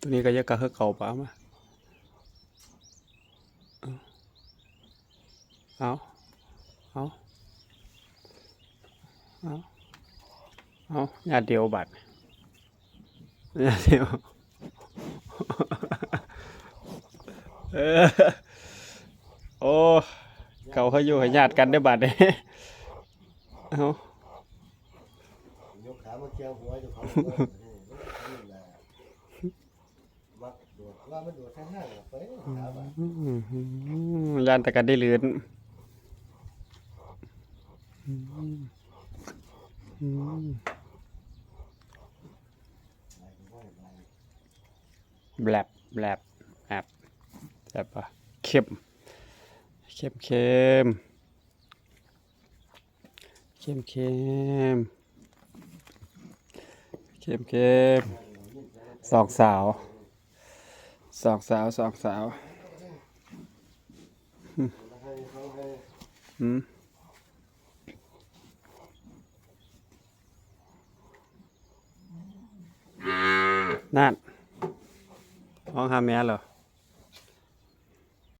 ตัวนี้ก็ยังกะเฮเก่าป่ามาเอาเอาเอาเอาญาติเดียวบัดญาติเดียวโอ้เขาอยู่ให้ญาติกันได้บัดเนี่ยเอายกขามาเกี่ยวหัวอยู่เขามักโดดว่ามันโดดข้างห้างไปขาบ่ญาติแต่กันได้เลือนแบลบแบลบแอบแอบปะเข้มเข้มเข้มเข้มเข้มเข้มเข้มสองสาวสองสาวสองสาวนั่นห้องหาแม่เหรอ